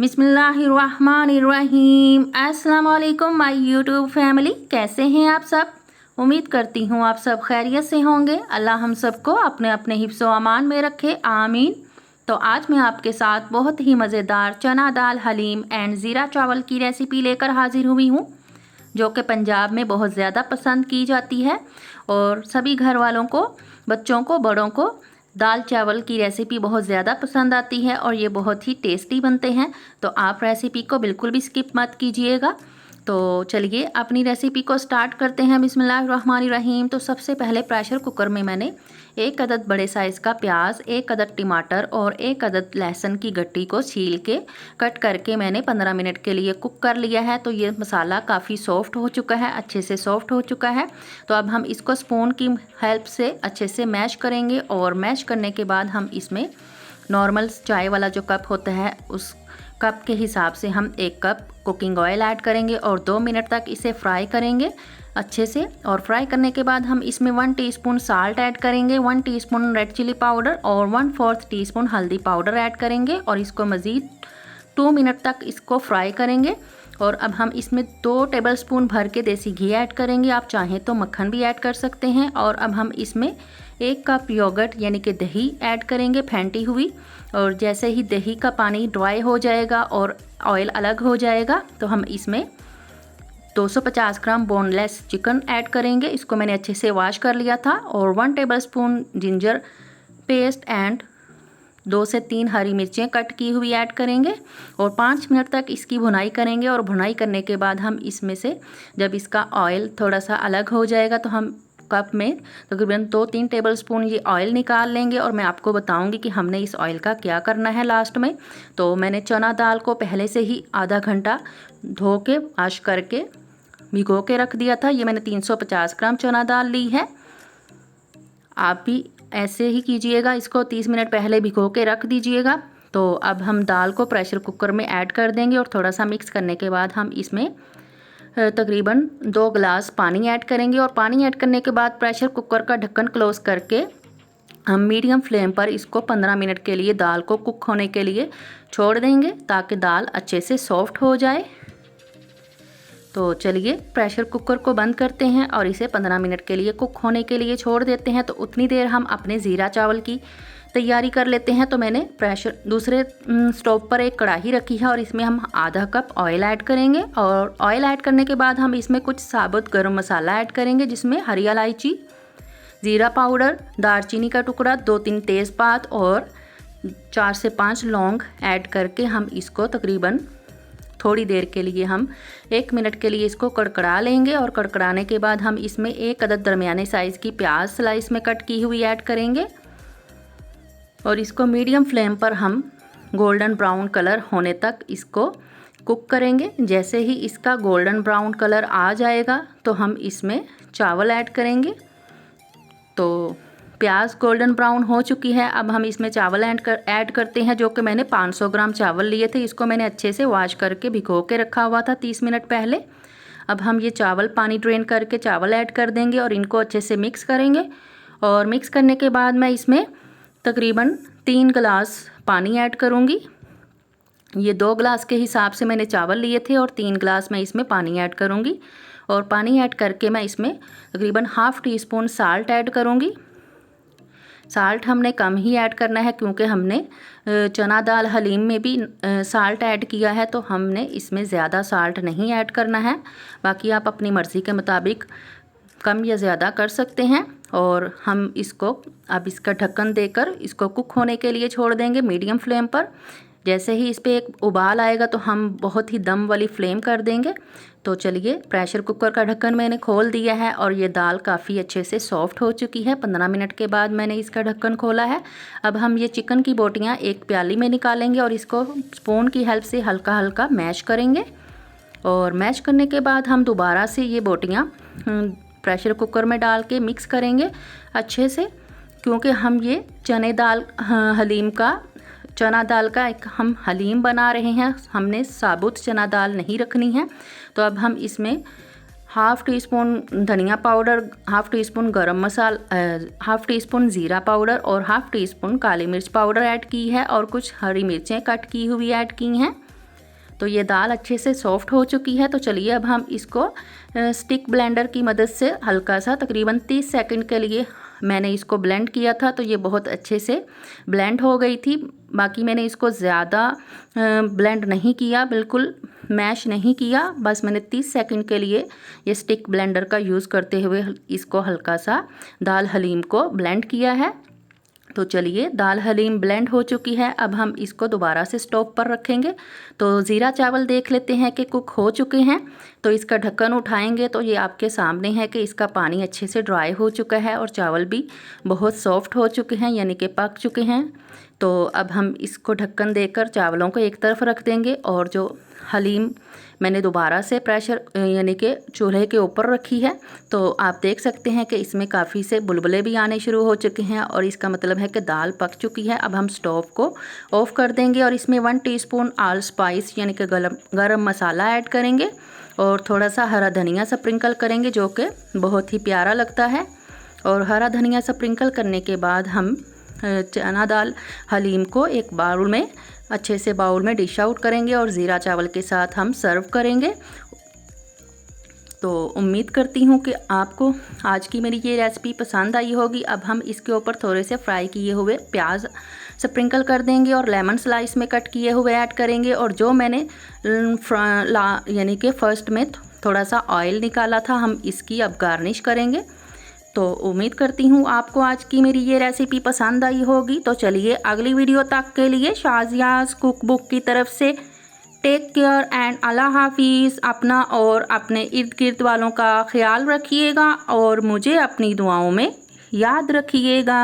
बिस्मिल्लाहिर्रहमानिर्रहीम। अस्सलाम वालेकुम माय यूट्यूब फैमिली, कैसे हैं आप सब। उम्मीद करती हूँ आप सब खैरियत से होंगे। अल्लाह हम सबको अपने अपने हिफ्ज़ व अमान में रखे, आमीन। तो आज मैं आपके साथ बहुत ही मज़ेदार चना दाल हलीम एंड ज़ीरा चावल की रेसिपी लेकर हाजिर हुई हूँ, जो कि पंजाब में बहुत ज़्यादा पसंद की जाती है और सभी घर वालों को, बच्चों को, बड़ों को दाल चावल की रेसिपी बहुत ज़्यादा पसंद आती है और ये बहुत ही टेस्टी बनते हैं। तो आप रेसिपी को बिल्कुल भी स्किप मत कीजिएगा। तो चलिए अपनी रेसिपी को स्टार्ट करते हैं। बिस्मिल्लाहिर्रहमानिर्रहीम। तो सबसे पहले प्रेशर कुकर में मैंने एक अदद बड़े साइज़ का प्याज, एक अदद टमाटर और एक अदद लहसुन की गट्टी को छील के कट करके मैंने 15 मिनट के लिए कुक कर लिया है। तो ये मसाला काफ़ी सॉफ्ट हो चुका है, अच्छे से सॉफ्ट हो चुका है। तो अब हम इसको स्पून की हेल्प से अच्छे से मैश करेंगे और मैश करने के बाद हम इसमें नॉर्मल चाय वाला जो कप होता है उस कप के हिसाब से हम 1 कप कुकिंग ऑयल ऐड करेंगे और 2 मिनट तक इसे फ्राई करेंगे अच्छे से। और फ्राई करने के बाद हम इसमें 1 टीस्पून साल्ट ऐड करेंगे, 1 टीस्पून रेड चिली पाउडर और 1/4 टीस्पून हल्दी पाउडर ऐड करेंगे और इसको मज़ीद 2 मिनट तक इसको फ्राई करेंगे। और अब हम इसमें 2 टेबलस्पून भर के देसी घी ऐड करेंगे, आप चाहें तो मक्खन भी ऐड कर सकते हैं। और अब हम इसमें 1 कप योगर्ट यानी कि दही ऐड करेंगे फेंटी हुई। और जैसे ही दही का पानी ड्राई हो जाएगा और ऑयल अलग हो जाएगा तो हम इसमें 250 ग्राम बोनलेस चिकन ऐड करेंगे। इसको मैंने अच्छे से वॉश कर लिया था। और 1 टेबलस्पून जिंजर पेस्ट एंड 2 से 3 हरी मिर्चें कट की हुई ऐड करेंगे और 5 मिनट तक इसकी भुनाई करेंगे। और भुनाई करने के बाद हम इसमें से जब इसका ऑयल थोड़ा सा अलग हो जाएगा तो हम कप में तकरीबन 2-3 टेबलस्पून ये ऑयल निकाल लेंगे। और मैं आपको बताऊंगी कि हमने इस ऑयल का क्या करना है लास्ट में। तो मैंने चना दाल को पहले से ही आधा घंटा धो के वॉश करके भिगो के रख दिया था। ये मैंने 350 ग्राम चना दाल ली है। आप भी ऐसे ही कीजिएगा, इसको 30 मिनट पहले भिगो के रख दीजिएगा। तो अब हम दाल को प्रेशर कुकर में ऐड कर देंगे और थोड़ा सा मिक्स करने के बाद हम इसमें तकरीबन 2 गिलास पानी ऐड करेंगे। और पानी ऐड करने के बाद प्रेशर कुकर का ढक्कन क्लोज करके हम मीडियम फ्लेम पर इसको 15 मिनट के लिए दाल को कुक होने के लिए छोड़ देंगे ताकि दाल अच्छे से सॉफ्ट हो जाए। तो चलिए प्रेशर कुकर को बंद करते हैं और इसे 15 मिनट के लिए कुक होने के लिए छोड़ देते हैं। तो उतनी देर हम अपने ज़ीरा चावल की तैयारी कर लेते हैं। तो मैंने दूसरे स्टोव पर एक कढ़ाई रखी है और इसमें हम आधा कप ऑयल ऐड करेंगे। और ऑयल ऐड करने के बाद हम इसमें कुछ साबुत गरम मसाला ऐड करेंगे, जिसमें हरी इलायची, ज़ीरा पाउडर, दालचीनी का टुकड़ा, 2-3 तेज़पात और 4 से 5 लौंग ऐड करके हम इसको तकरीबन थोड़ी देर के लिए हम 1 मिनट के लिए इसको कड़कड़ा लेंगे। और कड़कड़ाने के बाद हम इसमें 1 अदद दरमियाने साइज़ की प्याज स्लाइस में कट की हुई ऐड करेंगे और इसको मीडियम फ्लेम पर हम गोल्डन ब्राउन कलर होने तक इसको कुक करेंगे। जैसे ही इसका गोल्डन ब्राउन कलर आ जाएगा तो हम इसमें चावल ऐड करेंगे। तो प्याज गोल्डन ब्राउन हो चुकी है। अब हम इसमें चावल ऐड करते हैं, जो कि मैंने 500 ग्राम चावल लिए थे। इसको मैंने अच्छे से वॉश करके भिगो के रखा हुआ था 30 मिनट पहले। अब हम ये चावल पानी ड्रेन करके चावल ऐड कर देंगे और इनको अच्छे से मिक्स करेंगे। और मिक्स करने के बाद मैं इसमें तकरीबन 3 गिलास पानी ऐड करूँगी। ये 2 गिलास के हिसाब से मैंने चावल लिए थे और 3 गिलास मैं इसमें पानी ऐड करूँगी। और पानी ऐड करके मैं इसमें तकरीबन ½ टीस्पून साल्ट ऐड करूँगी। साल्ट हमने कम ही ऐड करना है क्योंकि हमने चना दाल हलीम में भी साल्ट ऐड किया है, तो हमने इसमें ज़्यादा साल्ट नहीं ऐड करना है। बाकी आप अपनी मर्ज़ी के मुताबिक कम या ज़्यादा कर सकते हैं। और हम इसको अब इसका ढक्कन देकर इसको कुक होने के लिए छोड़ देंगे मीडियम फ्लेम पर। जैसे ही इस पर एक उबाल आएगा तो हम बहुत ही दम वाली फ्लेम कर देंगे। तो चलिए प्रेशर कुकर का ढक्कन मैंने खोल दिया है और ये दाल काफ़ी अच्छे से सॉफ्ट हो चुकी है। 15 मिनट के बाद मैंने इसका ढक्कन खोला है। अब हम ये चिकन की बोटियाँ एक प्याली में निकालेंगे और इसको स्पून की हेल्प से हल्का हल्का मैश करेंगे। और मैश करने के बाद हम दोबारा से ये बोटियाँ प्रेशर कुकर में डाल के मिक्स करेंगे अच्छे से, क्योंकि हम ये चना दाल का एक हम हलीम बना रहे हैं। हमने साबुत चना दाल नहीं रखनी है। तो अब हम इसमें ½ टीस्पून धनिया पाउडर, ½ टीस्पून गरम मसाला, ½ टीस्पून ज़ीरा पाउडर और ½ टीस्पून काली मिर्च पाउडर ऐड की है और कुछ हरी मिर्चें कट की हुई ऐड की हैं। तो ये दाल अच्छे से सॉफ्ट हो चुकी है। तो चलिए अब हम इसको स्टिक ब्लेंडर की मदद से हल्का सा तकरीबन 30 सेकंड के लिए मैंने इसको ब्लेंड किया था। तो ये बहुत अच्छे से ब्लेंड हो गई थी। बाकी मैंने इसको ज़्यादा ब्लेंड नहीं किया, बिल्कुल मैश नहीं किया, बस मैंने 30 सेकंड के लिए ये स्टिक ब्लेंडर का यूज़ करते हुए इसको हल्का सा दाल हलीम को ब्लेंड किया है। तो चलिए दाल हलीम ब्लेंड हो चुकी है। अब हम इसको दोबारा से स्टोव पर रखेंगे। तो ज़ीरा चावल देख लेते हैं कि कुक हो चुके हैं। तो इसका ढक्कन उठाएंगे तो ये आपके सामने है कि इसका पानी अच्छे से ड्राई हो चुका है और चावल भी बहुत सॉफ्ट हो चुके हैं, यानी कि पक चुके हैं। तो अब हम इसको ढक्कन देकर चावलों को एक तरफ रख देंगे और जो हलीम मैंने दोबारा से प्रेशर यानी कि चूल्हे के ऊपर रखी है, तो आप देख सकते हैं कि इसमें काफ़ी से बुलबुले भी आने शुरू हो चुके हैं और इसका मतलब है कि दाल पक चुकी है। अब हम स्टोव को ऑफ़ कर देंगे और इसमें 1 टीस्पून ऑल स्पाइस यानी कि गरम मसाला ऐड करेंगे और थोड़ा सा हरा धनिया स्प्रिंकल करेंगे, जो कि बहुत ही प्यारा लगता है। और हरा धनिया स्प्रिंकल करने के बाद हम चना दाल हलीम को एक बाउल में अच्छे से डिश आउट करेंगे और ज़ीरा चावल के साथ हम सर्व करेंगे। तो उम्मीद करती हूँ कि आपको आज की मेरी ये रेसिपी पसंद आई होगी। अब हम इसके ऊपर थोड़े से फ्राई किए हुए प्याज स्प्रिंकल कर देंगे और लेमन स्लाइस में कट किए हुए ऐड करेंगे। और जो मैंने यानी कि फर्स्ट में थोड़ा सा ऑयल निकाला था, हम इसकी अब गार्निश करेंगे। तो उम्मीद करती हूँ आपको आज की मेरी ये रेसिपी पसंद आई होगी। तो चलिए अगली वीडियो तक के लिए शाज़ियाज़ कुक बुक की तरफ से टेक केयर एंड अल्लाह हाफिज़। अपना और अपने इर्द गिर्द वालों का ख्याल रखिएगा और मुझे अपनी दुआओं में याद रखिएगा।